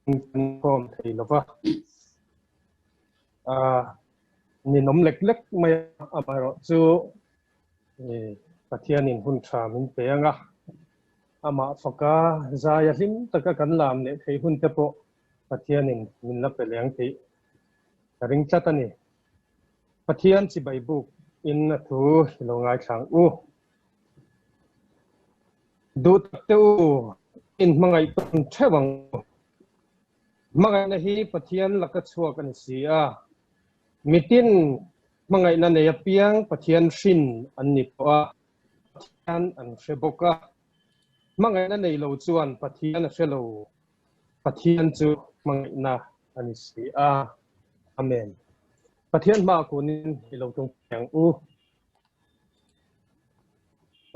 kom thei lova ni nom lek lek mai amaro chu pathian in hun tha min pe anga ama faka zaya hlim taka kan lam ne thei hun te po pathian in min la peleng thei ring tlatani pathian chi bai buk in na thu lo ngai thang u du teu in mangai ton thewang mangai na hi pathian laka chuak an sia mitin mangai na ne piang pathian shin an ni pa pathian an sheboka mangai na nei lo chuan pathian a shelo pathian chu mangai na an sia amen pathian ma kunin ilo tung piang u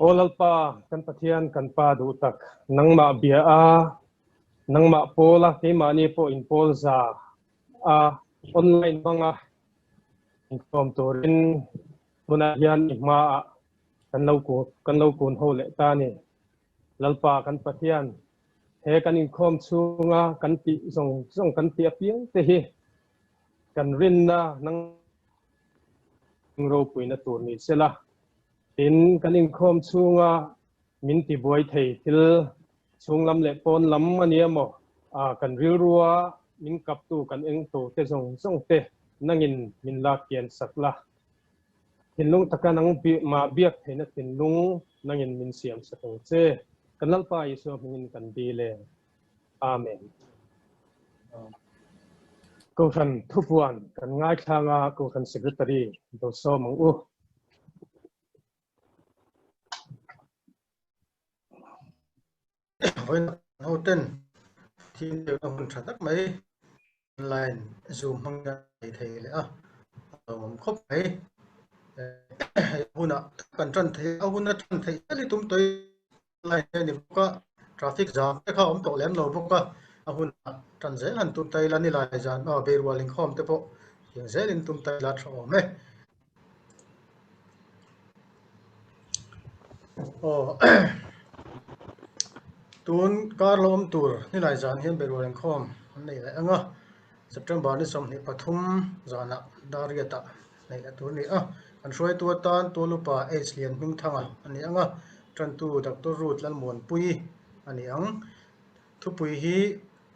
olalpa kan pathian kan pa du tak nangma bia a nangma pola ke mani po in polza a online banga kom torin tuna hian ihma kan lo kun ho le ta ni lalpa kan pathian he kan in khom chunga kan ti zong kan ti apiang te hi kan rin na nang ro puina tur ni sela tin kan in khom chunga min ti boy thei til chung lam le pon lam ania mo kan ril ruwa min kap tu kan eng to te zong te nangin min la kian sakla tin lung taka nang bi ma biak theina tin lung nangin min siam sakang che kan lalpa iso min kan bi le amen ko kan thupuan kan ngai thanga ko kan secretary do so mang u với hậu tên thì đều là một sản tác mấy line zoom hăng thầy lẽ khóc ấy huna cần chân thấy huna chân thấy cái tụm tôi line này có traffic jam cái không tổ lem lâu bốc huna chân dễ lần tụm tay là ni lại dàn về rolling home thế bộ hiện dễ lên tụm tay là chỗ mấy tuôn Carlom tour ni lại dàn hiện về rolling home này lại anga September ni som ni pathum zana dariata nei la tur ni an roi tu tan to lupa age lian hming thanga ani anga tran tu doctor root lan mon pui ani ang thu pui hi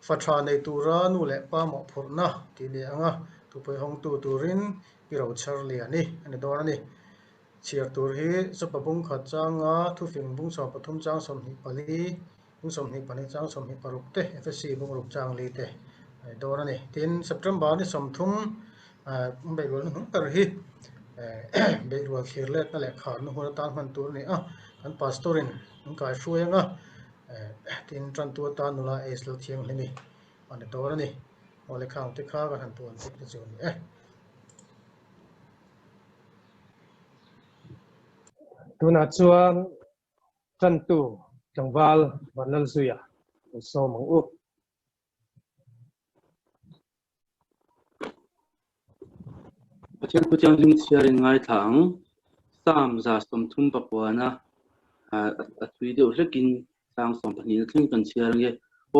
fatha nei tura nu le pa mo phurna ti ni anga thu pui hong tu turin piro char li ani ani dor ani chiar tur hi sapabung kha changa thu fing bung so pathum chang som ni pali bung som ni pani chang som ni paruk te fsc bung rup chang li te đó này tin September ni som thum bây giờ nó tar hi bây giờ khir let na le khar no hora tan man tur ni kan pastorin ang kai shuanga tin tran tu ta nu la es lo thiang ni an đó này ole khang te kha ga han tu an te chu ni tuna chuan tran tu changwal wanal zuya so mang u Pathian puchang ling chiarin ngai thang sam za som thum papuana athui deuh hlekin sang som pani thling kan chiarang ye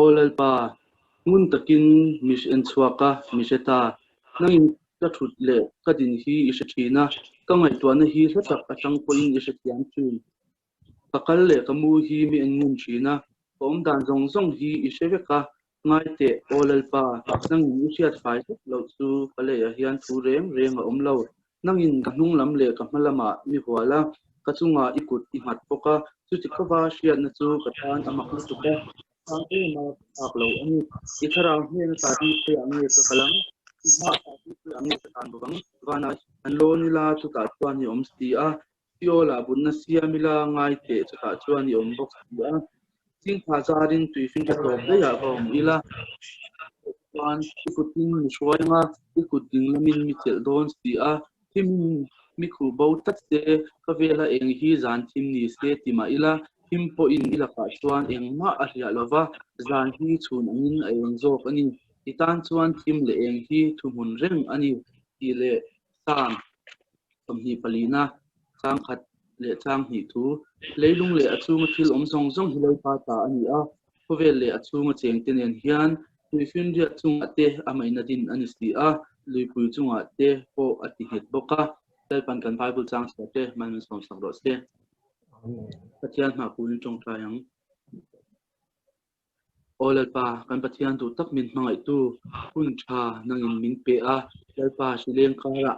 olalpa ngun takin mis en chuaka miseta nangin ka thut le ka din hi ishathina ka ngai tuana hi hletak atang poin ishatian chun pakal le kamu hi mi en ngun china om dan zong zong hi isheveka ngai te olalpa nang usiat fai lo chu pale hian thu reng reng om lo nangin ka hnung lam le ka hmalama mi huala ka chunga ikut I mat poka chu ti khawa hriat na chu ka than amak lu tu ka angke ma ak lo ani I thara hen ta ti te angi ka kalam ha ta ti te angi ka tan bang wana an lo ni la chu ta chuan ni om sti a tiola bunna siamila ngai te chu ta chuan ni om bok a ting phazarin tuifin ka top le ya hom ila wan ikutin shwainga ikutin lamin mitel don sti a tim mikhu bo tatse ka vela eng hi zan tim ni se tima ila himpo in ila ka chuan eng ma a hria lova zan hi chun angin a eng zok ani titan chuan tim le eng hi thumun reng ani ti le sam somhi palina sang khat le chang hi thu leilung le achunga thil om song song hilai pa ta ani a khovel le achunga cheng tenen hian lui fin ria chunga te amaina din anistia lui pui chunga te po ati het boka tel pan kan bible chang sa te man som sang ro se pathian ma pun chong tayang olal pa kan pathian tu tak min mangai tu hun tha nangin min pe a tel pa sileng kara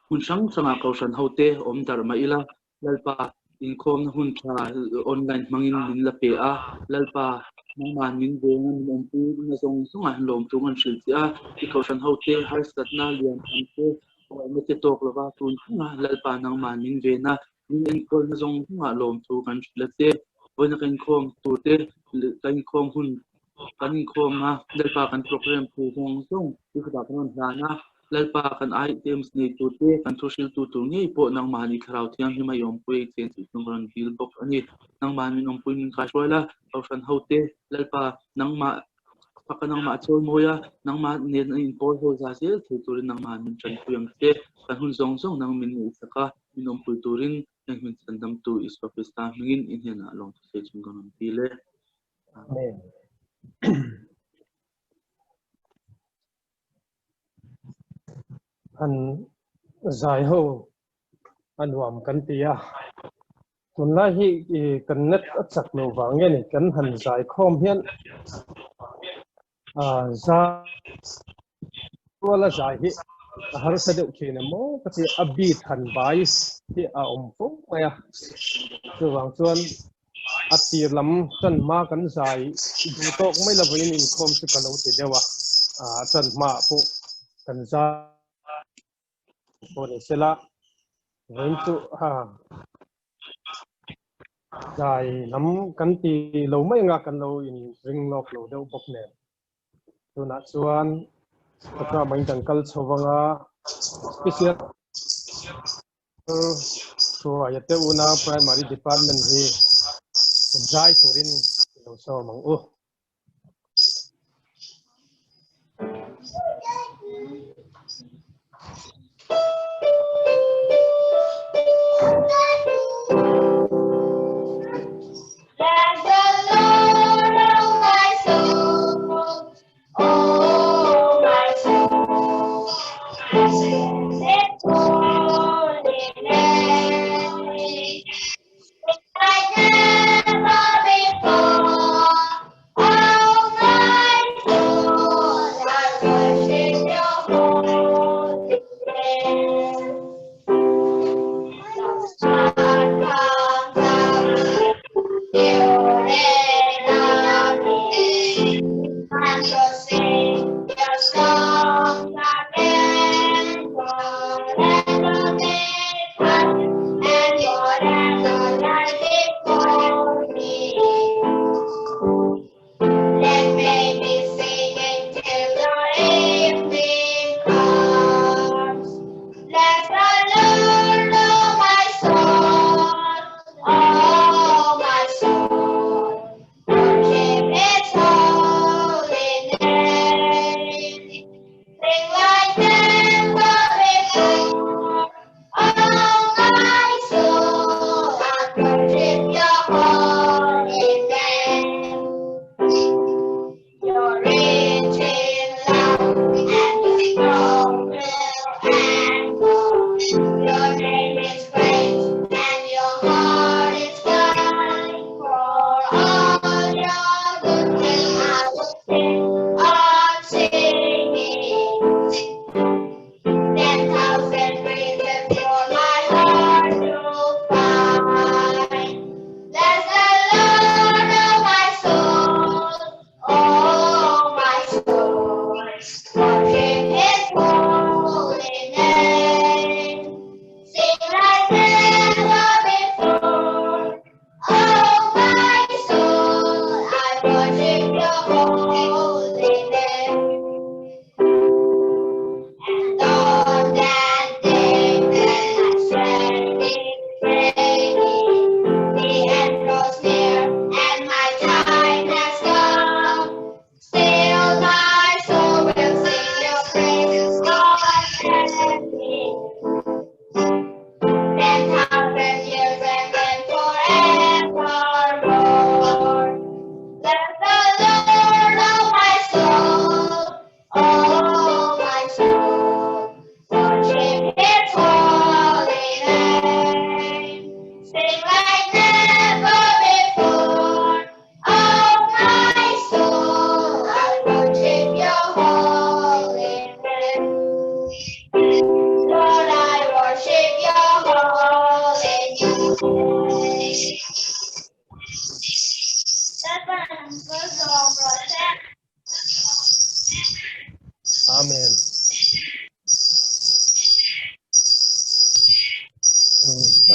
hun sang sanga kausan hote om dharma ila lalpa in khom hun tha online mangin min la pe a lalpa man min bong min pu na song songa lom tu man sil tia ki kausan hote har sat na lian an te me te tok lova tun nga lalpa nang man min ve na min kol na song nga lom tu kan la te bona kan khom tu te kan khom hun kan khom ma lalpa kan program pu song song ki da kan na lalpa kan items ni tu te kan social tu ni po nang mani kharau thiam hi ma yom pui chen chu ngron hil bok ani nang mani nom pui min ka shwala option hote lalpa nang ma pakanang ma chol moya nang ma ne in por ho za se thu turin nang ma min chan puyang te kan hun zong zong nang min u saka minom pui turin nang min sandam tu is pakistan mingin in hena long se chung ganon pile amen an zai ho an wam kan tia tun la hi kan net achak lo wange ni kan han zai khom hian za wala zai hi har sa de khina mo pati abi than bai ti a om pu maya chu wang chuan atir lam chan ma kan zai du tok mai la voin in khom chu kan o ti dewa chan ma pu kan za po ni sela voin chu dài nắm cắn tì lâu mấy ngà cắn lâu in ring lọc lâu đâu bốc nè tu nát xuan tất cả mấy thằng cal sâu vanga special so ayat una primary department hi dài turin lâu sau mang u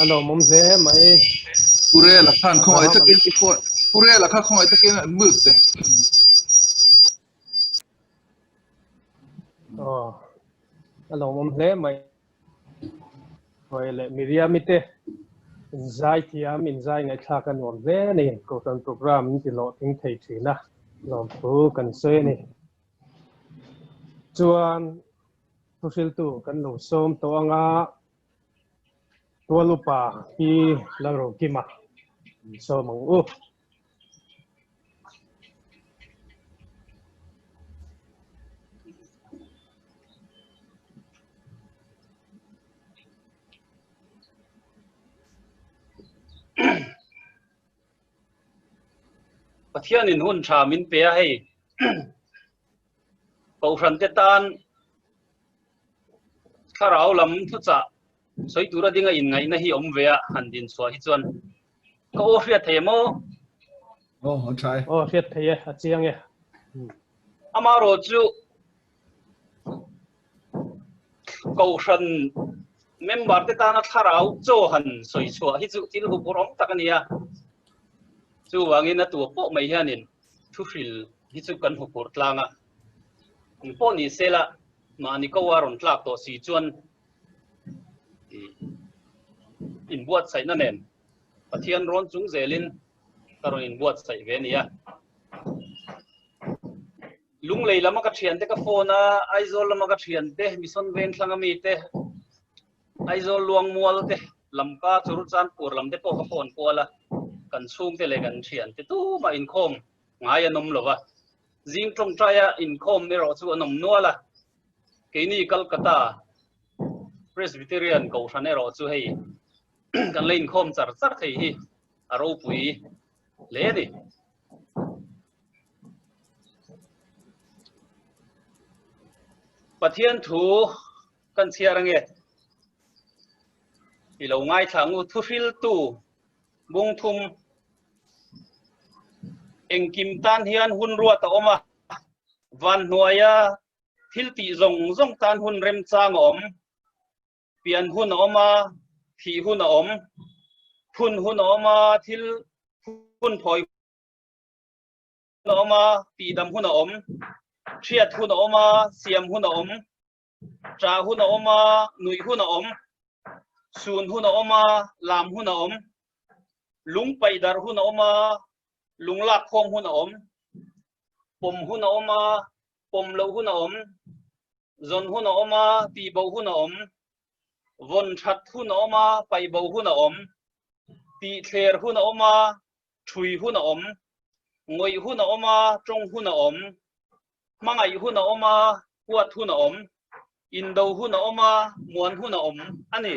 alo mom ze mai pure la khan khong ai takin iko pure la kha khong ai takin mut te alo mom ze mai hoi le miriam ite zai thiam in zai ngai thla kan wor ve ni ko tan program ti lo thing thei thina lom pu kan se ni chuan thusil tu kan lo som to anga tua lupa pi la ro kima so mang u Pathian in hun tha min pe hei ko ran te tan kharau lam thu cha soi tura dinga in ngai na hi om ve a han din so hi chuan ko o hria themo try riat thei a chiang e ama ro chu ko ran member te tan a kharau cho han soi chua hi chu til hu porom takania chu wangin na tu po mai hianin thu fil hi chu kan hu por tlanga po ni sela ma ni ko waron tlak to si chuan in buat sai na nen pathian ron chung zelin karo in buat sai ve nia lung lei lama ka thian te ka phone a aizol lama ka thian te mission ven thlanga mi te aizol luang mual te lamka churu chan pur lam te po ka phone kola kan chung te le kan thian te tu ma in khom ngai anom lova jing trong traya in khom me ro chu anom nuala keini Kolkata Presbyterian ko thane ro chu hei kan lein khom char char thei hi aro pui le ni pathian thu kan chiarang e ilo ngai thangu thu fil tu bung thum engkim tan hian hun ruat a oma van hnuaya thil ti zong zong tan hun rem chang om pian hun oma thi hun om phun hun oma thil hun phoi oma pi dam hun om thiat hun oma siam hun om tra hun oma nui hun om sun hun oma lam hun om lung paidar hun oma lung lak khom hun om pom hun oma pom lo hun om zon hun oma pi bo hun om von that hun oma pai bo hun om ti thler hun oma thui hun om ngoi hun oma trong hun om mangai hun oma huat hun om indo hun oma muan hun om ani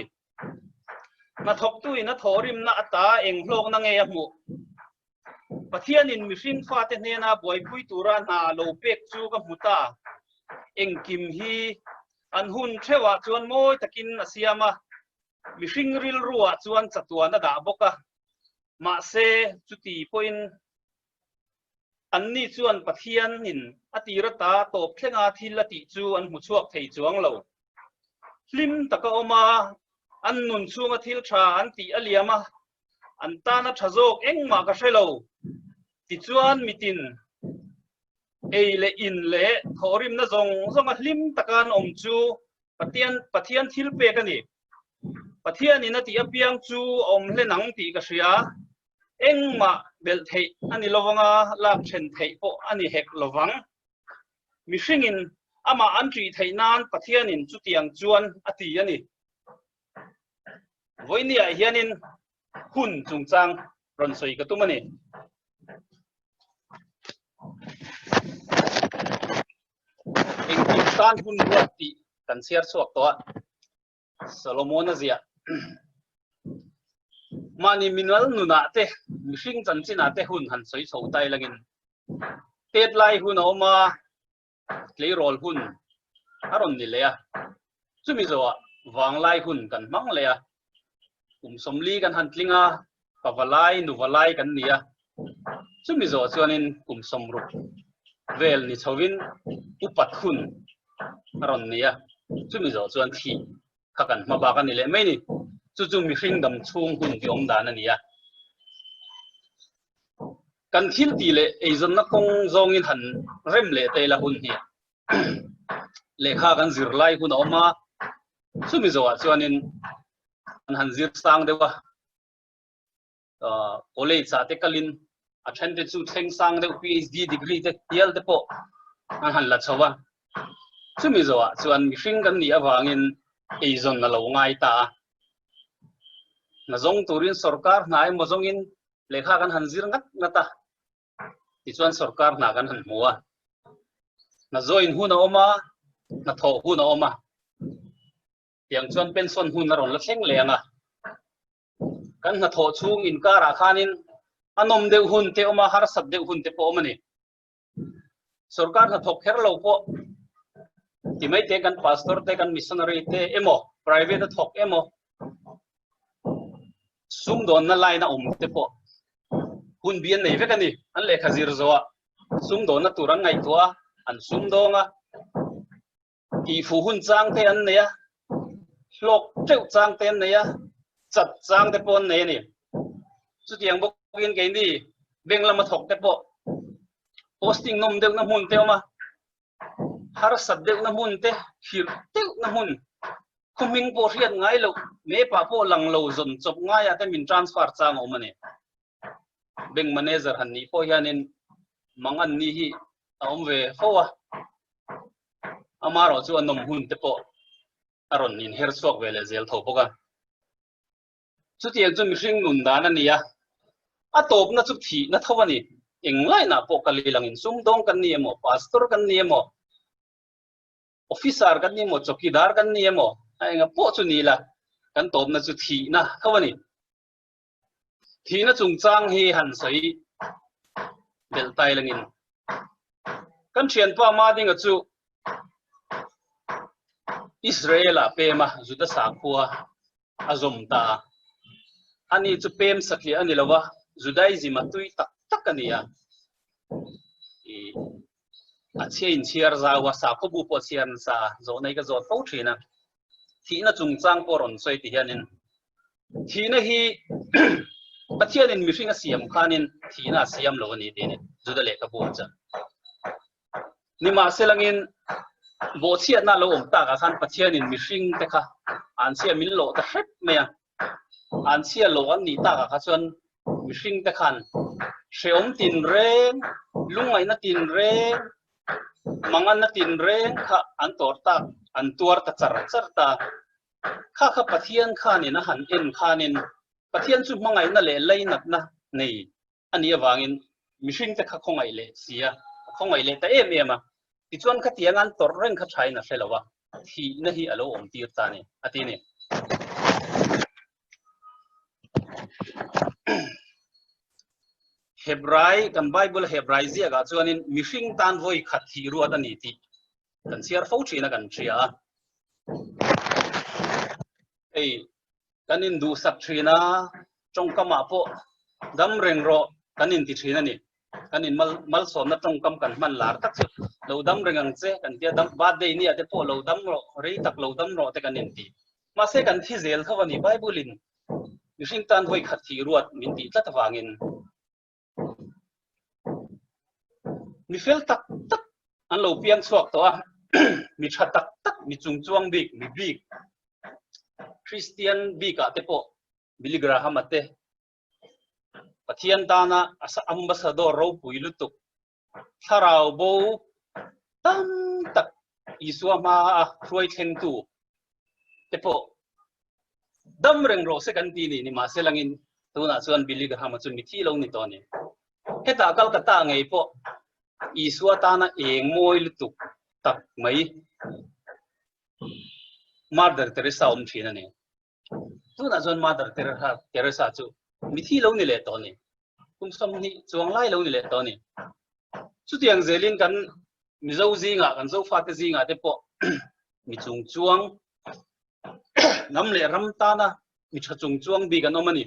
na thok tu ina thorim na ata eng hlok na nge mu pathian in mihring fa te hne na boi pui tura na lo pek chu ka muta eng kim hi an hun thewa chuan moi takin asiama mihring ril ruwa chuan chatua na da boka ma se chuti point anni chuan pathian in atira ta top thlenga thil ati chu an mu chuak thei chuang lo hlim taka oma an nun chunga thil tha an ti aliama an ta na thazok engma ka hrelo ti chuan mitin ei le in le thorim na zong zonga hlim takan om chu pathian thil pe ka ni pathian in ati apiang chu om hle nang ti ka hria engma bel thei ani lowanga lak then thei po ani hek lowang mihringin ama antri theinan pathian in chu tiang chuan ati ani voinia hianin hun chungchang ron soi ka tumani engkim tan hun ruati kan siar suak to Solomon azia mani minal nuna te mihring chanchina te hun han soi chho tai langin tet lai hun oma klei rol hun aron ni leya chumi zo wang lai hun kan mang leya somli kan han tlinga pavalai nuvalai kan nia chumi zo chuanin somru vel ni chowin upat hun aron nia chumi zo chuan thi khakan ma ba kan ni le mai ni chu mi hring dam chung hun ti om dan ania kan thil ti le eizon na kong zong in han rem le te la hun hi le kha kan zir lai hun oma chumi zo chuan in an han zir sang dewa college sa te kalin attended chu theng sang de PhD degree te tial te po an han la chawa chumi zo chuan mi hring kan ni awangin eizon na lo ngai ta na zong turin sarkar nai mo zong in lekha kan han zir ngat ngata ti chuan sarkar na kan han muwa na join huna oma na tho huna oma yang chuan pension hun na ron la thleng lenga kan na tho chung in kara khanin anom deuh hun te oma har sat deuh hun te po mani sarkar na thok kher lo po ti mai te kan pastor te kan missionary te emo private thok emo sum don na lai na te po hun bian nei vek ani an le khazir zowa sum don na turang ngai tua an sum donga ki fu hun chang te an neya hlok treu chang te an neya chat chang te pon nei ni chu tiang bok in ke ni beng lama thok te po posting nom deuh na hun te ma har sat deuh na hun te hir deuh na hun khuming po riat ngai lo me pa po lang lo zon chop ngai ya te min transfer chang o mane bank manager han ni po hianin mangan ni hi aom ve fowa amaro chu anom hun te po aron nin her sok vele zel tho poka chu tiang chu mi hring nun dan ania a top na chu thi na thawani englai na po kali langin sum dong kan ni emo pastor kan ni emo officer kan ni emo chokidar kan ni emo ai nga po chu ni la kan top na chu thi na thawani thi na chung chang hi han sei bel tai langin kan thian pa ma ding chu Israela pema juda sa khuwa azom ta ani chu pem sakhi ani lawa judaism atui tak tak ania a chein chiar zawa sa ko bu po chian sa zo nei ka zo to thina thina chung chang poron soi ti hianin thina hi pathianin mi hringa siam khanin thina siam lo ni te ni juda le ka bu cha ni ma selangin bo chiat na lo om ta ka khan pathianin mi hring te kha an sia min lo ta het me an sia lo an ni ta ka chuan mi hring te khan sheom tin reng lungai na tin reng mangan na tin reng kha an tor ta an tuar ta char ta kha kha pathian khanin a han en khanin pathian chu mangai na le lai nat na nei ani awangin mi hring te kha khongai le sia khongai le ta em em a ti chuan kha tiang an tor reng kha thai na hlelowa thi na hi alo om tir ta ni ati ni Hebrai kan Bible Hebrai zia ga chuanin mi hring tan voi khat thi ruat ani ti kan siar fo thina kan thria ei kanin du sak thina trong kama po dam reng ro kanin ti thina ni kanin mal som na trong kam kan man lar tak chu lo dam reng ang che kan tia dam birthday ni ate po lo dam ro rei tak lo dam ro te kanin ti ma se kan thi zel thawani Bible in mi hring tan voi khat thi ruat min ti tlat wangin mi fel tak tak an lo piang chuak to a mi tha tak tak mi chung chuang bik mi bik Christian bika te po Billy Graham ate pathian dana asa ambassador ro puilutuk tharau bo tam tak isua ma a khroi thleng tu te po dam reng ro se kan ti ni ma selangin tuna chuan Billy Graham chun mi thi lo ni to ni heta Calcutta ngei po isua tana eng moi lutuk tak mai Mother Teresa om thina ni tuna chuan Mother Teresa chu mi thi lo ni le to ni kum som ni chuang lai lo ni le to ni chu tiang zelin kan mi zo zinga kan zo fa te zinga te po mi chung chuang nam le ram ta na mi tha chung chuang bi kan omani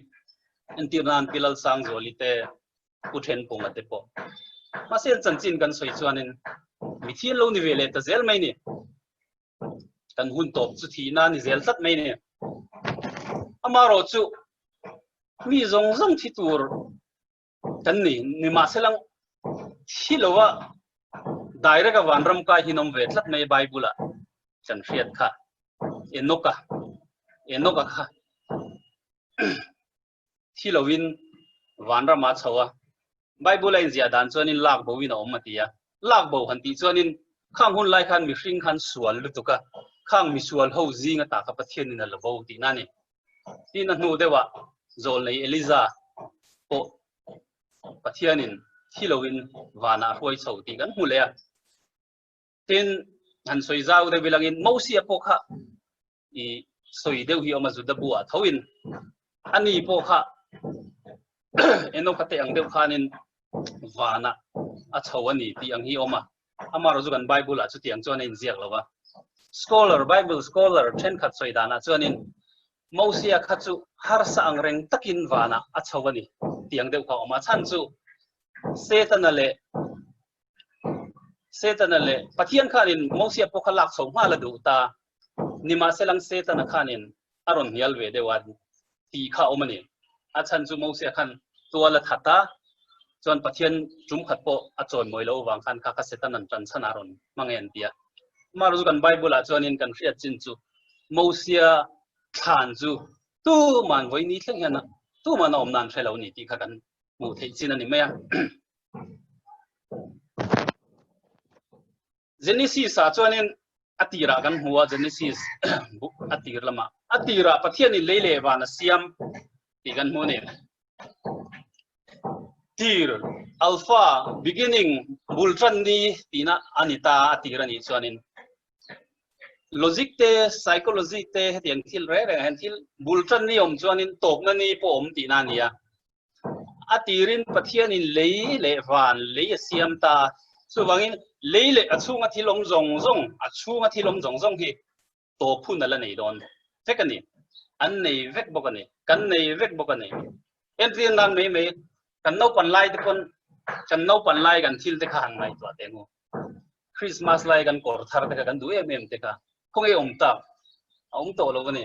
antirnan pilal sang zoli te uthen pung ate po masel chanchin kan soi chuanin mi thi lo ni vele ta zel mai ni kan hun top chu thi na ni zel sat mai ni amaro chu mi zong zong thi tur kan ni ma selang hilowa direct awanram ka hinom ve tlat mai bible a chan riat kha enoka kha hilowin wanra ma chawa bible in zia dan chuanin lak bo win omatia lak bo han ti chuanin khang hun lai khan mi hring khan sual lutuka khang mi sual ho zinga ta ka pathian in la bo ti na ni tin nu dewa zol nei eliza po pathianin hilowin wana hoi chho ti kan hu le tin han soi zau de bilangin mosia po kha I soi deu hi oma zu da bua thawin ani po kha eno khate ang deu khanin wana a chawani ti ang hi oma amaro zu kan bible a chu tiang chon in ziak lawa bible scholar then khat soi dana chonin mosia khachu har sa ang reng takin wana a chawani tiang deu kha oma chan chu setanale pathian khanin mosia po kha lak chho ma la du ta nima selang setana khanin aron hial ve dewan ti kha omani achan chu mosia khan tuala thata chon pathian chum khat po achon moilo wang khan kha ka setanan tran chan aron mangen tia maru kan bible a chonin kan riat chin chu mosia khan chu tu man voi ni thleng yana tu man om nan thelo ni ti kha kan mu thei chin ani maya Genesis a chonin atira kan huwa Genesis atir lama atira pathian in leile wana siam ti kan hune tir alpha beginning bultran ni tina anita atira ni chuanin logic te psychology te hetiang thil re hen thil bultran ni om chuanin tok na ni po om tina nia atirin pathian in leile van le siam ta chuwangin leile achunga thilom zong zong hi to phun ala nei don vekani an nei vek bokani kan nei vek bokani entrin nan me kan no pan lai te kon kan no pan lai kan thil te khan mai to tengu Christmas lai kan kor thar te kan du em te ka khong e om ta om to lo bani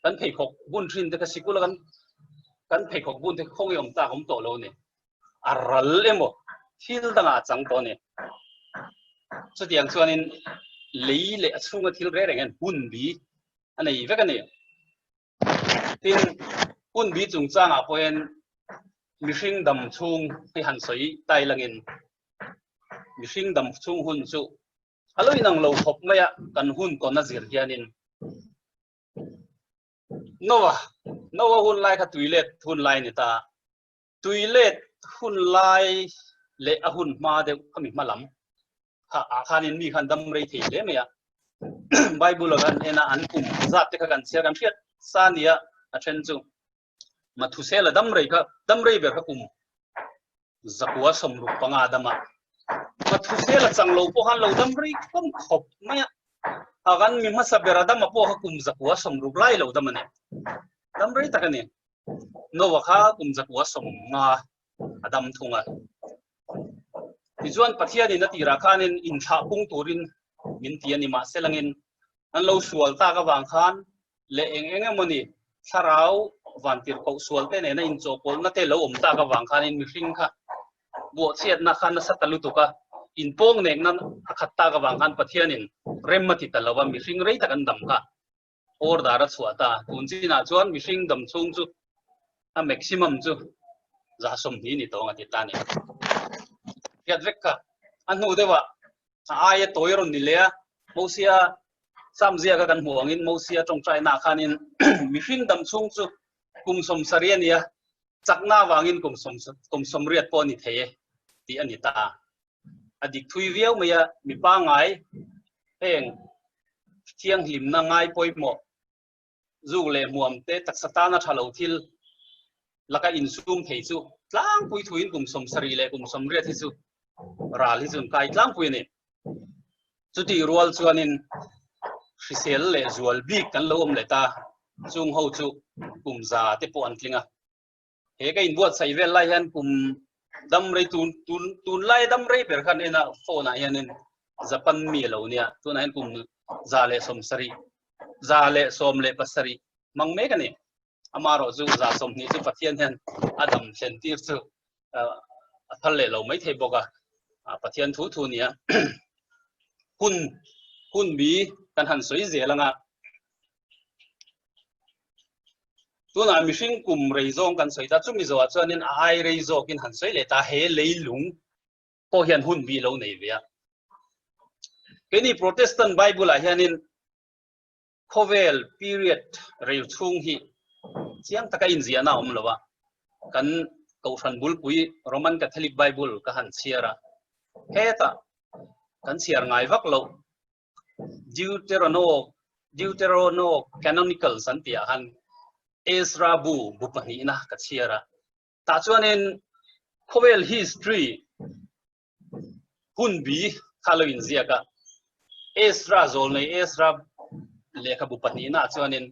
kan phei khok bun thin te ka sikula kan phei khok bun te khong e om ta om to lo ni aral emo thil danga chang to ni so tiang chuanin leile achunga thil re rengen hun bi anei vekani tin hun bi chung changa poen mihring dam chung hi han soi tai langin mihring dam chung hun chu aloi nang lo thop maya kan hun ko na zir hianin nowa hun lai kha tuilet hun lai ni ta tuilet hun lai le a hun ma de khami malam khanin mi khan dam rei thei le meya bible kan ena an kum zat te kan sia kan fiat sania a then chu ma thu sela dam rei ber kha kum zakwa somru panga dama ma thu sela changlo po han lo dam rei kom khop maya agan mi ma sabera dam po ha kum zakwa somru lai lo dam ne dam rei takani no wa kha kum zakwa som nga adam thunga Izuan pathian in atira khanin in tha pung turin min tiani ma selangin an lo sual ta ka wang khan le eng moni sarau vantir ko sual te ne na in chopol na te lo om ta ka wang khanin mi hring kha bo chiat na khan na satalu to ka in pong nek nan akhat ta ka wang khan pathian in remmati talawa mi hring rei takan dam ka or dara chuata tunji na chuan mi hring dam chung chu a maximum chu za som ni ni to ngati ta ni Yat vekka anu dewa aya toiron nilea mosia samzia ka kan huangin mosia trong trai na khanin mi hring dam chung chu kum som sariania chakna wangin kum som riat po ni theye ti anita adik thui viau maya mi pa ngai heng thiang hlim na ngai poimo zu le muam te taksata na thalo thil laka in sum thei chu tlang pui thuin kum som sari le kum som riat hi chu rali zun kai tlang pui ni chuti rual chuanin hrisel le zual bik kan lo om le ta chung ho chu kum za te po an tlinga he ka in buat sai vel lai han kum dam rei tun lai dam rei ber khan ena phone a hianin japan mi lo nia tun han kum za le som sari za le som le pasari mang me ka ni amaro zu za som ni zu pathian hen adam chen tir chu thal le lo mai thei boka pathian thu thu nia hun bi kan han soi je langa tuna mihring kum reizong kan soi ta chumi zo chuanin ai reizo kin han soi le ta he leilung po hian hun bi lo nei via keni protestant bible a hianin khovel period rei chung hi chiang taka in zia na omlowa kan ko than bul pui roman catholic bible ka han chiara heta kan chiar ngai vak lo deuterono canonical santia han Ezra bupani na ka chiara ta chuanin khovel history hun bi halloween zia ka Ezra zol nei Ezra lekha bupani na chuanin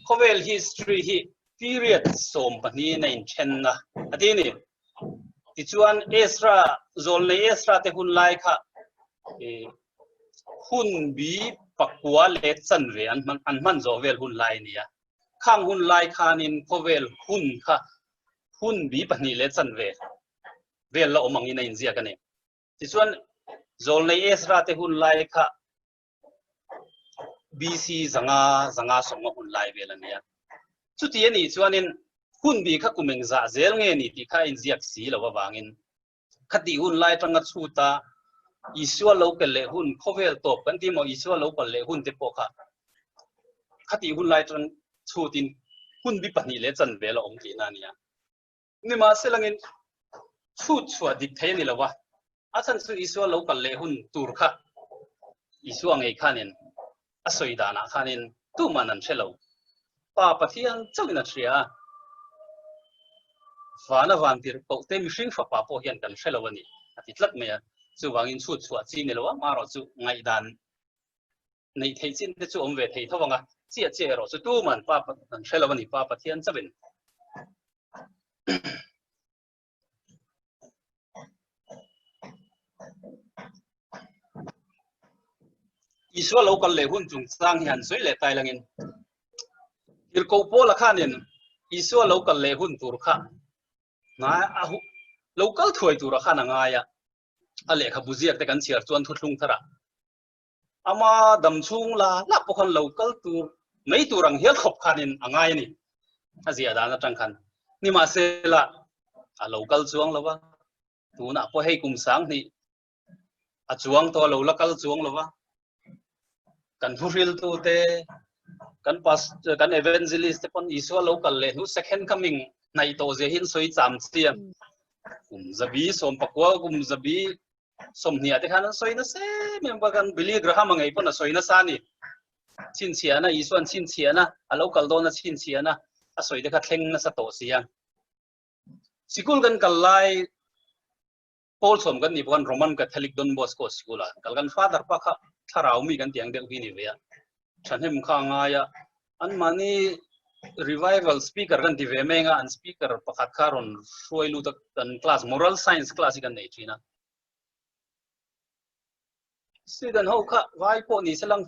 khovel history hi period som pani na in chenna atini ti chuan Ezra zol nei Ezra te hun lai kha hun bi pakwa le chan ve an man zo vel hun lai nia khang hun lai khanin khovel hun kha hun bi pani le chan ve vel lo mangi na in zia ka ne ti chuan zol nei Ezra te hun lai kha BC zanga song hun lai vel ania chuti ani chuanin hun bi kha kumeng za zel nge ni ti kha in ziak si lo wangin khati hun lai tanga chuta isua local le hun khovel top kan ti mo isua local le hun te po kha khati hun lai tang chutin hun bi pani le chan ve lo om ti na nia ni ma selangin chua dik the ni lawa a chan chu isua local le hun tur kha isua ngei khanin asoi dana khanin tu manan chelo pa pathian chawina thria vana vantir po te mihring fa pa po hian kan chelo ani atitlak me chu wangin chua chi ni lawa maro chu ngai dan nei thei chin te chu om ve thei thawanga che ro chu tu man pa kan chelo ani pa pathian chawin isua local le hun chung sang hian soi le tai langin il ko pola khanin isua local le hun tur kha na local thoi tur kha na nga ya ale kha buziak te kan chiar chuan thutlung thara ama dam chung la pokhan local tur mei turang hial khop khanin angai ni azia dana tang khan ni ma se la a local chuang lawa tu na po hei kum sang ni a chuang to lo local chuang lawa kan fulfill tu te kan evangelist te pon isua local le nu second coming nai to je hin soi cham chiam zabi som pakwa zabi som nia te khan soi na se member kan bili graham ngai pon soi na sani chin chiana isuan chin chiana a local do na chin chiana a soi de kha thleng na sa to siang sikul kan kalai Paul som kan ni bon Roman Catholic Don Bosco school a kalgan father pa kha tharau mi kan tiang deuh hi ni ve thanem kha nga ya an mani revival speaker kan ti ve menga an speaker pakhat kharon soilu tak kan class moral science class kan nei thina sidan ho kha vai po ni selang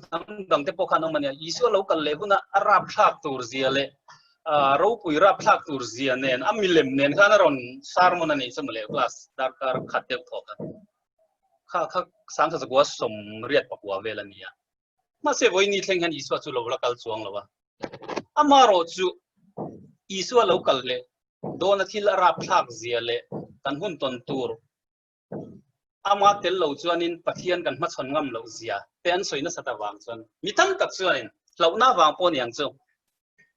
dang te po khan mania isu local le huna arab thak tur ziale ro pui rap thak tur zia nen amilem nen khana ron sarmon ani samle class darkar khatek thoka kha sang sa gwa som riat pakwa velania ma se voini thleng han isu chu local chuang lawa amaro chu isu local le dona thil arab thak zia le kan hun ton tur ama tel lo chuanin pathian kan ma chon ngam lo zia ten soina sata wang chuan mitam tak chuanin launa wang pon yang chu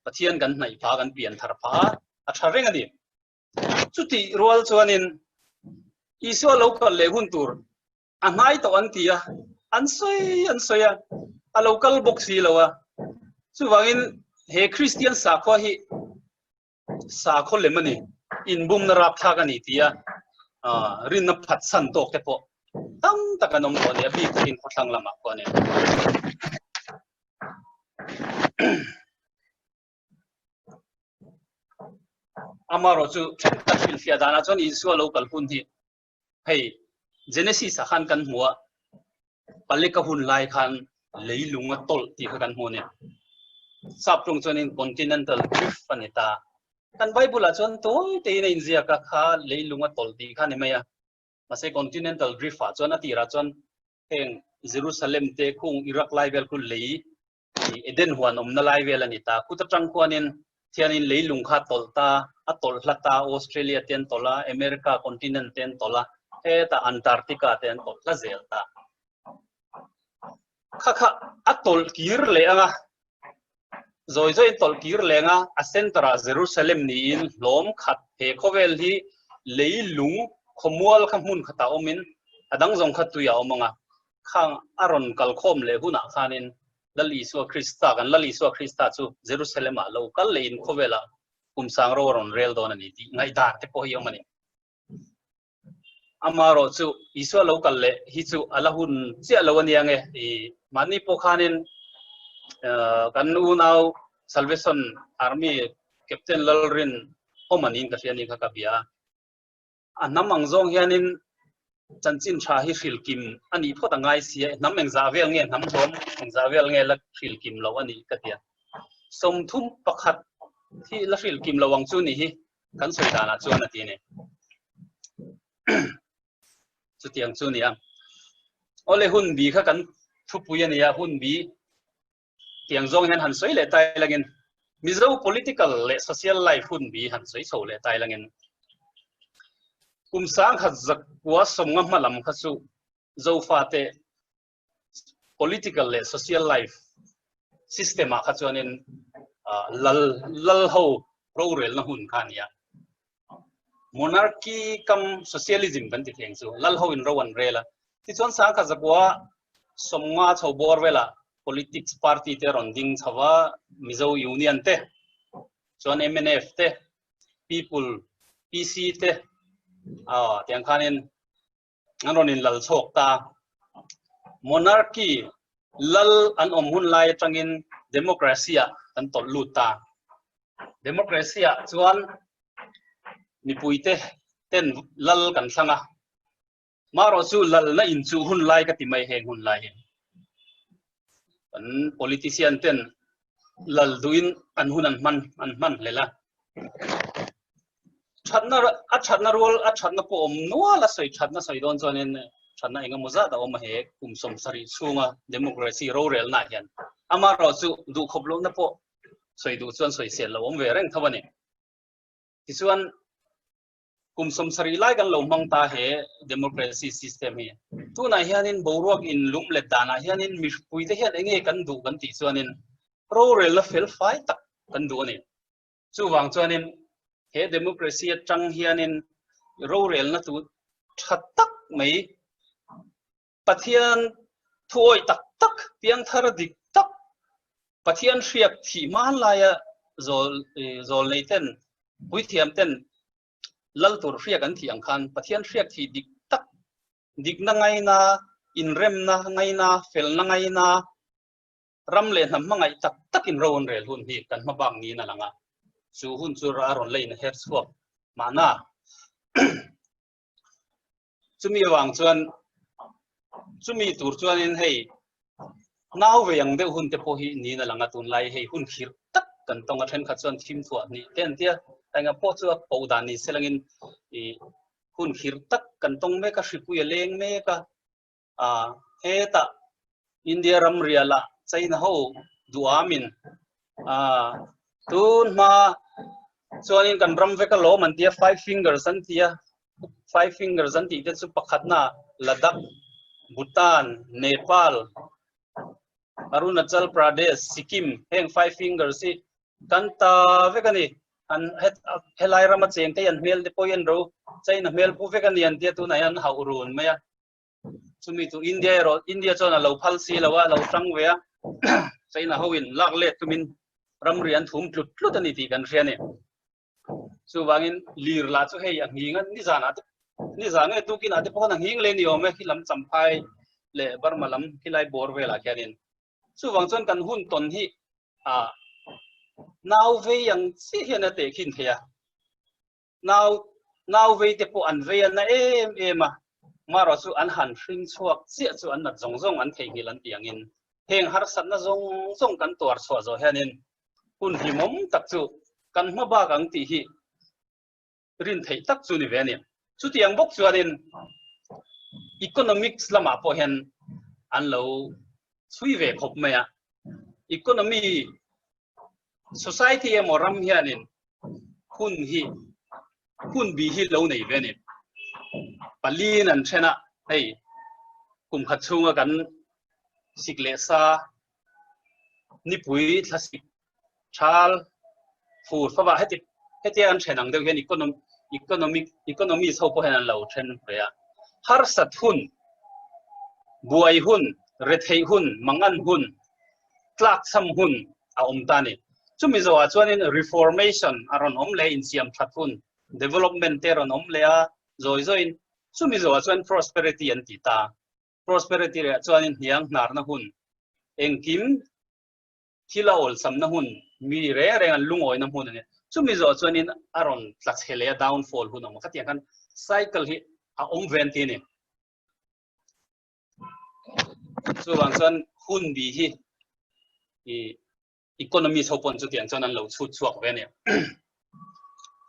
pathian kan nai pha kan pian thar pha a thareng ani chuti rual chuanin isu local le hun tur a ngai to an tia an soya a local box hi lawa chu wangin he Christian sa kho hi sa kho le mani in bum na rap tha kan tia rin na phat san tok te po tam takanom ko ne bi tin khotlang lama ko ne amaro chu tafil fia dana chon isu local hun hi hei genesis a khan kan hua palika hun lai khan leilunga tol ti kha kan hu ne sap tung chuanin continental drift anita kan bible a chuan toy te in inzia ka kha leilunga tolti kha ni maya mase continental drift a chuan atira chuan heng Jerusalem te khung Iraq level ku lei eden huan omna level anita kutachang kuanin thianin leilung kha tolta atol hlata Australia ten tola America continent ten tola eta Antarctica ten tolta zelta kha atol kir le anga rồi tol kir le nga a centra Jerusalem ni in lom khat he khovel hi leilung khomual kha mun khata omin adang jong khat tu ya omanga khang aron kal khom le huna khanin lali so Krista kan lali so Krista chu Jerusalem a lo kal le in khovela kumsang ro ron rel don ani ti ngai dar te po hi omani amaro chu iso lo kal le hi chu alahun che lo ani ange e mani po khanin kan unau Salvation Army Captain Lalrin homanin ka fiani kha kabia anamang zong hianin chanchin tha hi khilkim ani phota ngai sia nameng zavel nge nam thom zavel nge la khilkim lo ani katia somthum pakhat thi la khilkim lawang chu ni hi kan soidana chuan ati ne chu tiang chu ni am ole hun bi kha kan thupuya ni ya hun bi tiang zong hian han soi le tai langin mizo political le social life hun bi han soi so le tai langin kumsang kha zak wa somnga malam kha chu zo fa te political le social life system a kha chuanin lal ho rorel na hun khan ya monarchy kam socialism kan ti theng chu lal ho in rowan rela ti chuan sang kha zakwa somnga chobor vela politics party te ronding chawa mizo union te chuan MNF te people PC te tiang khanin anonin lal chok ta monarchy lal an hun lai tangin democracy kan tol luta democracy chuan ni puite ten lal kan sanga maro chu lal na in chu hun lai ka ti mai heng hun lai an politician ten lal duin an hun an man lela chatna rol chatna po om nuala soi chatna soi don chonin chatna enga moza da om he kum som sari sunga democracy ro rel na hian ama ro chu du khoplo na po soi du chuan soi sel lo om ve reng thawani ti chuan kum som sari lai kan lo mang ta he democracy system hi tu na hianin boruak in lum le dana hianin mi puite hian enge kan du kan ti chuanin ro rel la fel fai tak kan du ani chu wang chuanin he democracy atang hianin ro rel na tu thatak mai pathian thuoi tak piang thar dik tak pathian riak thi man laya zol nei ten pui thiam ten lal tur riak an thi ang khan pathian riak thi dik na ngai na in rem na ngai na fel na ngai na ram le nam mangai tak in ron rel hun hi kan ma bang ni na langa chu hun chu ra ron lein her swap mana chumi wang chuan chumi tur chuan in hei naw ve yang de hun te po hi ni na langa tun lai hei hun khir tak kan tonga then kha chuan thim thuat ni ten tia anga po chu po dan ni selangin i hun khir tak kan tong me ka hripu ya leng me ka he ta India ram riala China ho duamin tun ma chuanin kan ram ve ka lo man tia 5 fingers an tia 5 fingers an ti te chu pakhatna Ladakh Bhutan Nepal Arunachal Pradesh Sikkim heng 5 fingers si kanta ve kani an helai rama cheng te an mel de poyen ro China mel pu ve kani an tia tu na yan haurun maya chumi tu India chona lo phal si lawa lo tang ve China hoin lak le tumin ram rian thum tlut ani ti kan riani chu wangin lir la chu hei ang hinga ni zana tu kin ate pon ang hing le ni ome khilam champhai le barmalam khilai bor vela khanin chu wang chon kan hun ton hi naw ve yang si hian ate khin thea naw ve te po an ve na em maro chu an han hring chuak chi chu an na zong an thei hilan tiangin heng har sat na zong kan tor chho zo hianin hun hi mom tak chu kan ma ba gang ti hi rin thei tak chu ni ve ni chu tiang bok chuanin economics lama po hen an lo chui ve khop maya economy society em oram hianin hun bi hi lo nei ve ni palin an thena ei kum khat chunga kan sikle sa ni pui thlasik chal phur fa ba heti an thenang deuh hian economy so po hen lo then prea har sat hun buai hun rethei hun mangan hun tlak sam hun a ta ni chumi zo a chuanin reformation aron le in siam that hun development ter on le a zoin chumi zo a chuan prosperity an ti ta prosperity re chuanin hiang nar na hun engkim thila ol sam na hun mi re an lungoi na hun ne chumi zo chuanin aron tlak chele downfall hun ma khatiang kan cycle hi a ven ti ni so wang chuan hun bi hi economy so pon chu tiang chuan an lo chut chuak ve ne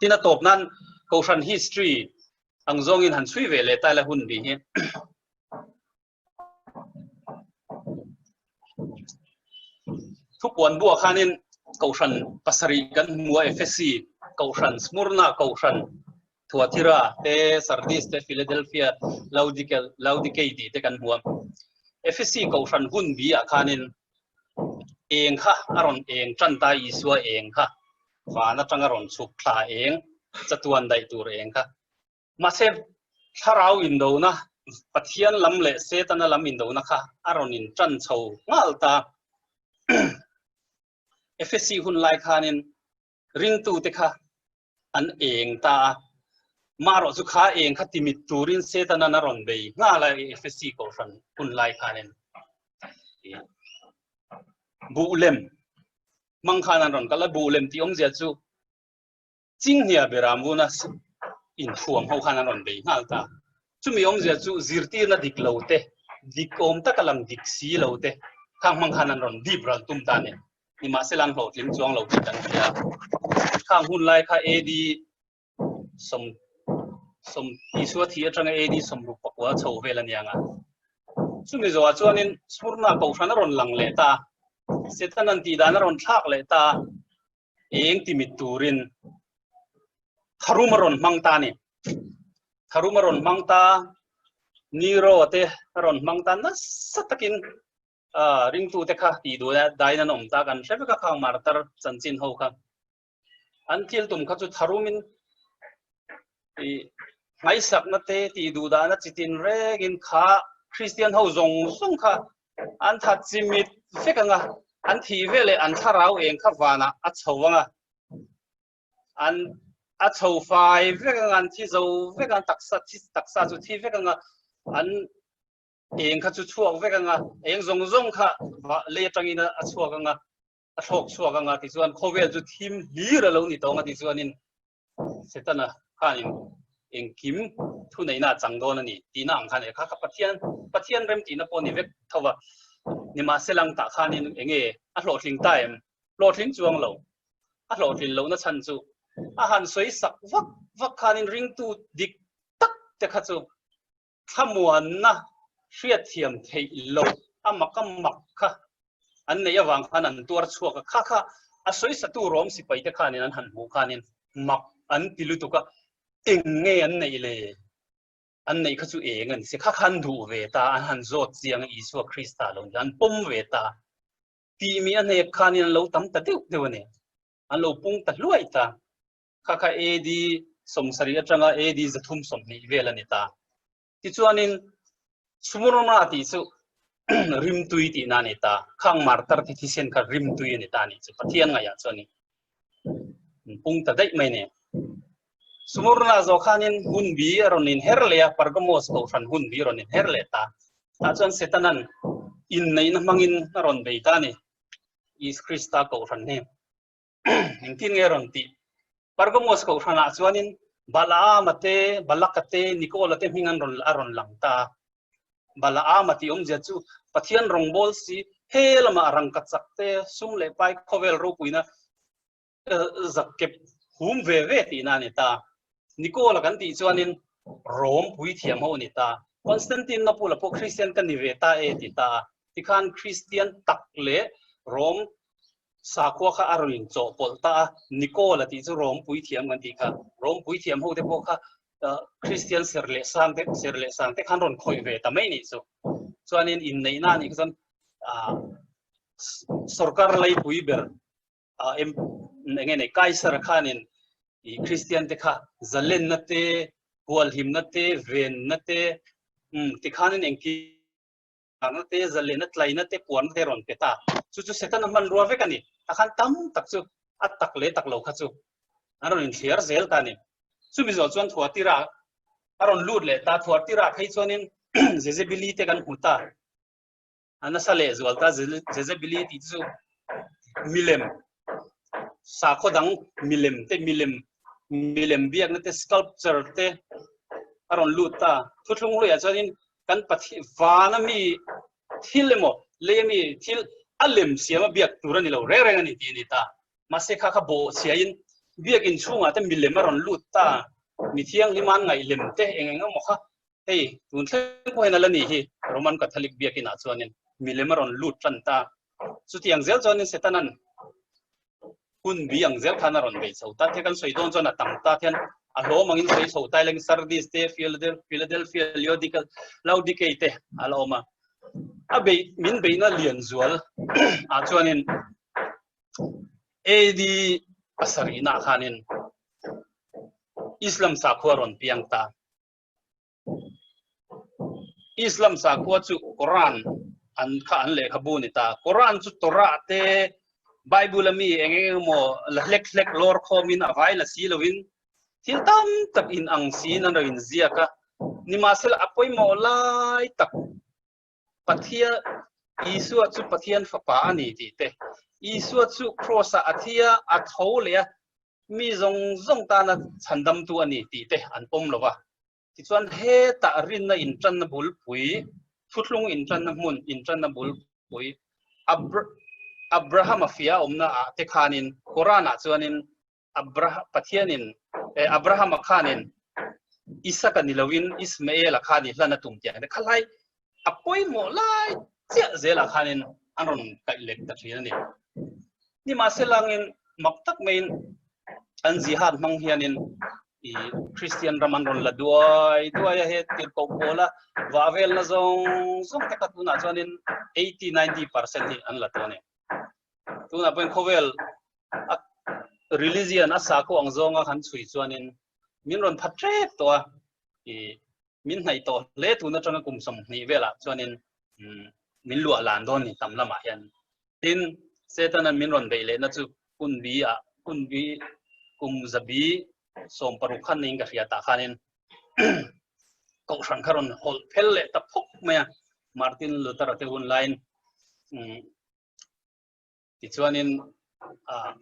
tina top nan Koshan history ang zong in han chui ve le ta la hun bi hi thupon bua khanin Koshan pasari kan mua FSC Koshan Smyrna Koshan Thuatira te Sardis te Philadelphia Laodicea te kan mua FSC Koshan hun bi a khanin eng kha aron eng chanta iswa eng kha fana changaron chuk thla eng chatuan dai tur eng kha ma se tharau in do na pathian lam le setana lam in do na kha aron in chan chho ngal ta FSC hun lai khanin ring tu te kha an eng ta maro chu kha eng kha timit turin setana na ron bei nga la FSC ko ran hun lai khanin bulem mangkhanan ron kala bulem ti om zia chu ching hia beramuna in thuam ho khanan ron bei ngal ta chumi om zia chu zirti na dik lote dik om ta kalam dik si lote khang mangkhanan ron dibral tum ta ne ni ma selang ho tling chuang lo tan ya khang hun lai kha edi som iswa thi atanga edi som ru pakwa chho velan yanga chumi zo chuanin Smyrna Koshan ron lang le ta setanan ti dan ron thak le ta eng timit turin tharumaron mangta ni tharumaron mangta niro te ron mangta na satakin ring tu te kha ti do dai na nom ta kan shebe ka khang martar chanchin ho kha antil tum kha chu tharumin ngai sak na te ti du da na chitin regin kha Christian ho zong kha an tha chimit fekanga an thi vele an tharau eng kha wana a chhowanga an a chho fai vekanga an thi zo vekanga taksa chu thi vekanga an eng kha chu chuak vekanga eng zong kha le tangina a chuakanga a thok chuakanga ti chuan khovel chu thim hira lo ni tonga ti chuanin setana khanin eng kim thu nei na changdon ani tina ang khan e kha pathian rem tina poni vek thawa ni ma selang ta khanin enge a hlo thling time hlo thling chuang lo a hlo thin lo na chan chu a han soi sak vak khanin ring tu dik tak te kha chu thamuan na hriat thiam thei lo amak kha an nei awang khan an tur chuak kha a soi sa tu rom si pai te khanin an han mu khanin mak an tilutuka enge an nei le an nei kha chu eng an se kha khan du ve ta an han zot chiang Isua Krista lo an pom ve ta ti mi an ne khanin lo tam ta deu ne an lo pung ta luai ta kha edi somsari atanga edi zathum som ni vel ani ta ti chuanin sumurma ti chu rim tui ti na ni ta khang martar ti thisen kha rim tui ani ta ni chu pathian nga ya chani pung ta dai mai ne Sumurna zo khanin hun bi ronin herlea Pergamos ko fan hun bi ronin herle ta chuan setanan in nei na mangin ron bei ta ni is Krista ko fan ne ingtin nge ron ti Pergamos ko fana chuanin Balaamate Balakate Nicolate hingan ron aron lang ta Balaamati omja chu pathian rongbol si helama arang katsakte sumle pai khovel ro puina zakep hum ve ti na ni ta Nicola kan ti chuanin Rome pui thiam ho ni ta Constantine na pula po Christian kan ni ve ta e ti ta ti khan Christian tak le Rome sa ko kha arulin cho pol ta Nicola ti chu Rome pui thiam kan ti kha Rome pui thiam ho te po kha Christian serle sang te khan ron khoi ve ta mai ni chu chuanin in nei na ni khan sarkar lai pui ber em nge nei kaisar khanin i Christian te kha zalen na te hual him na te ven na te ti khanin engki na te zalen na tlai na te puan te ron pe ta chu setan man ruwa ve kani ta khan tam tak chu at tak le tak lo kha chu aron in share zel ta ni chu bi zo chuan thua tira aron lut le ta thua tira khai chuanin jezebili te kan huta ana sale zwal ta jezebili ti chu milem sa khodang milem biak na te sculpture te aron luta thutlung lo ya chanin kan pathi wana mi thilemo lemi thil alem siama biak turani lo re ani ti ni ta mase kha kha bo siain biak in chunga te milem aron luta mi thiang liman ngai lem te engenga mo kha hei tun thleng ko hena lani hi roman catholic biak ina chuanin milem aron lut tan ta chu tiang zel chanin setanan kun biang zel thana ron be so ta the kan soi don chona tang ta thian a lo mangin soi so tai leng sardis te Philadelphia Laodicea te aloma a be min be na lian zual a chuanin edi asarina khanin Islam sa khwaron piang ta Islam sa khwa chu Quran an kha an le khabu ni ta Quran chu Torah te Bible mi engeng mo lek lor khomin avai la silowin thil tam tak in ang sin an rin ziaka ni masel apoi mo lai tak pathia isu chu pathian fapa ani ti te isu chu crossa athia athole mi zong ta na chandam tu ani ti te an pom lowa ti chuan he ta rin na in tran na bul pui thutlung in tran na mun in tran na bul pui Abraham afia omna a te khanin Qurana chuanin pathianin Abraham khanin Isaac anilawin Ismael khani hlana tumtia ne khalai apoi mo lai chia zela khanin anon kai lek ta thiani ni ma selangin maktak main an jihad mang hianin i Christian raman ron la duai he tir ko bola wavel na zong te katuna chuanin 80-90% hi an la tone tuna pen khovel religion asa ko angonga khan chui chuanin min ron phatre to i min nai to le tuna tanga kum som ni vela chuanin min lu lan don ni tamla ma hian tin setanan min ron beile na chu kun bi kum zabi som paru khan ning ka hria ta khanin ko san kharon hol phel le ta phok me Martin Luther te online ti chuanin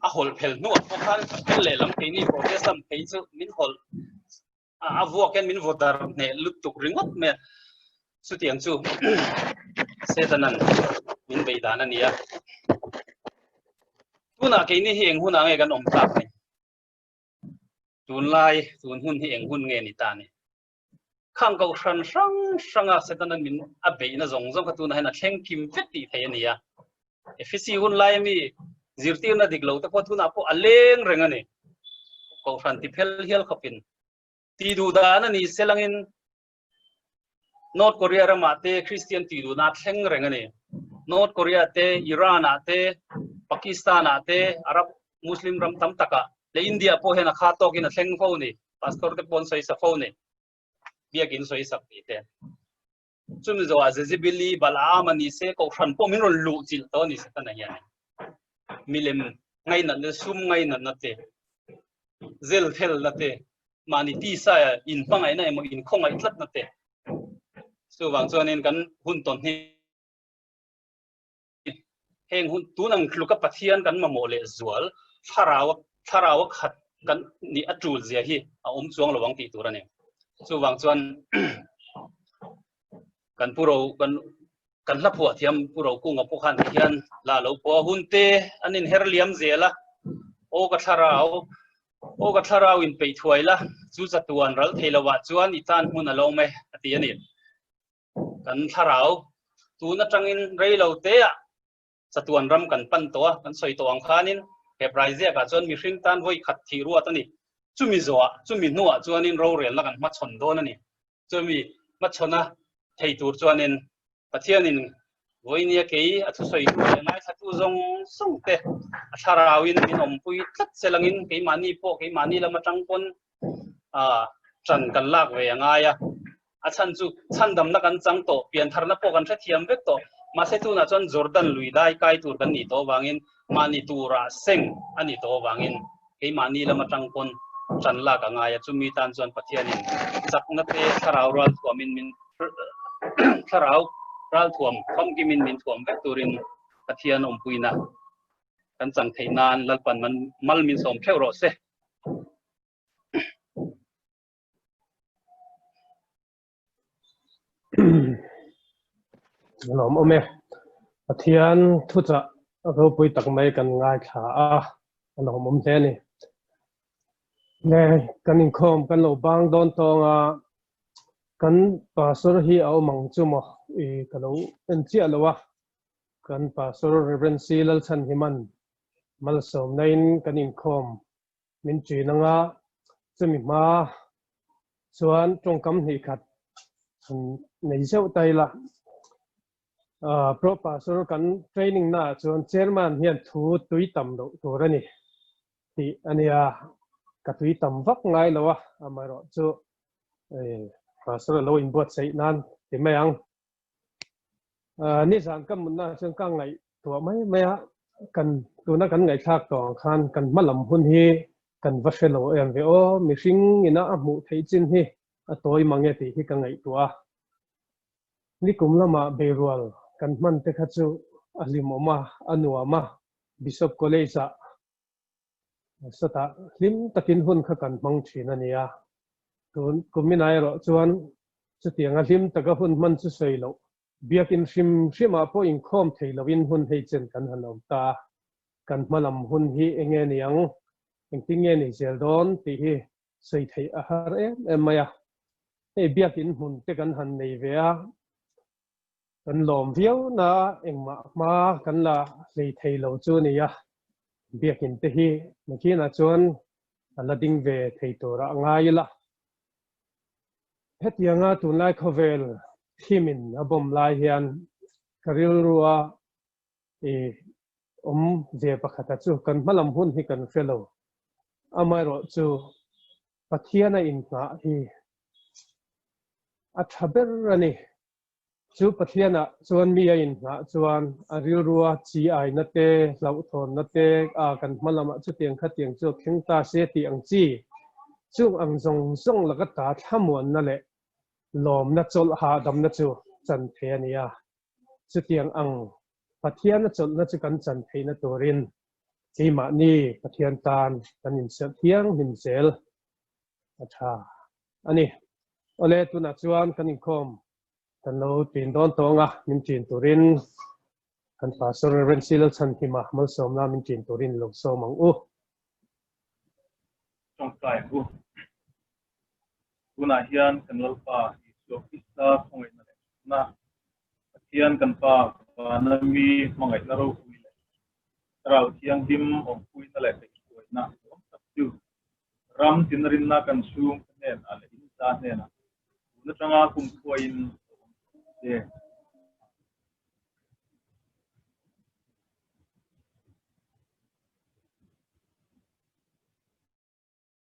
a hol phel nu ko khan phel le lam pe ni protest lam pe chu min hol a vuak ken min voter ne lutuk ringot me chu tiang chu setanan min beidana nia tuna ke ni heng huna nge kan om tak ni tun lai tun hun hi eng hun nge ni ta ni khang ko sang setanan min a be na zong ka tuna hena thleng kim fet ti the ania efisi hun lai mi zirti na diklo ta ko thuna po aleng rengani ko fan ti phel hial khapin ti du da na ni selangin North Korea ra ma te Christian ti du na thleng rengani North Korea te Iran te Pakistan te Arab Muslim ram tam taka le India po hena kha to kin thleng fo ni pastor te pon soi sa fo ni biakin soi sak ti te chumi zo azezibili balam ani se ko fan po min ro lu chil to ni se ta na ya milem ngai na ne sum ngai na te zel thel na te mani ti sa in pangai na mo in khongai tlat na te so wang chuanin kan hun ton hi heng hun tunang khluka pathian kan ma mole zual tharawa khat kan ni atul zia hi a chuang lawang ti turani so wang chuan kan puro kan la phua thiam puro ku nga pu khan hian la lo po hun te anin herliam zela ô ka tharau in pe thuai la chu chatuan ral theilawa chuan i tan hun alo me ati ani kan tharau tu na tangin reilo te a chatuan ram kan pan to kan soi to ang khanin he prize ka chon mi hring tan voi khat thi ruat ani chumi zoa chumi nuwa chuanin ro rel la kan ma chon don ani chumi ma chona thei tur chuanin pathianin voinia ke a thu soi nai thatu zong song te a tharawin min om pui tlat selangin ke mani lama tangpon a tran kan lak ve anga ya a chan chu chan dam na kan chang to pian tharna po kan tha thiam vek to ma se tu na chon jordan lui dai kai tur kan ni to wangin mani tura seng ani to wangin ke mani lama tangpon tran lak anga ya chumi tan chuan pathianin chakna te tharaw ral thuamin min tharau ral thuam khom ki min thuam vek turin pathian om puina kan chang theinan lalpan man mal min som pheu ro se nom ome pathian thu cha ro pui tak mai kan ngai kha a nom om the ni ne kan in khom kan lo bang don tonga kan pastor hi au mang chu mo e kalo en chi alawa kan pastor reverend silal chan himan mal som nain kan in khom min chi nanga chumi ma chuan tong kam hi khat nei zeu tai la pro pastor kan training na chuan chairman hian thu tui tam do turani ti ania ka tui tam vak ngai lawa amaro chu pastor lo in bot sei nan ti mayang ni san kam na chen kang ngai to mai maya kan tu na kan ngai thak to khan kan malam hun hi kan vashelo em ve o mi hring ina a mu thei chin hi a toy mange ti hi ka ngai tua ni kum lama berual kan man te khachu alimoma anuama bishop college a sata lim takin hun kha kan mang thina nia tun kuminai ro chuan chutianga lim taka hun man chu soilo biakin shima po in khom theilowin hun hei chen kan hanom ta kan malam hun hi enge niang engtinge ni zeldon ti hi sei thei a har em maya e biakin hun te kan han nei vea kan lom viau na engma kan la lei theilo chu nia biakin te hi makina chuan alading ve theitora ngai la hetianga tunlai khovel thimin abom lai hian karil ruwa e ve pakhata chu kan malam hun hi kan fellow amairo chu pathiana in nga hi athaber ani chu pathiana chuan mi in nga chuan aril ruwa chi ai na te lau thon na te a kan malama chu tiang kha tiang chu khengta se ti ang chi chung ang zong laka ta thamuan na le lom na chol ha dam na chu chan the ania chu tiang ang pathian na chol na chu kan chan the na turin keima ni pathian tan kan in sel thiang him sel atha ani ole tu na chuan kan in khom kan lo tin don tonga min tin turin kan pastor reverend silal chan hima mal som na min tin turin lo so mang u trong tai u una hian kan lalpa iso isa khongai na hian kan pa na mi mangai na ro hui le rau thiang dim om pui na le te koi na om tak chu ram tinrin na kan su nen ale in ta ne na na changa kum ko in de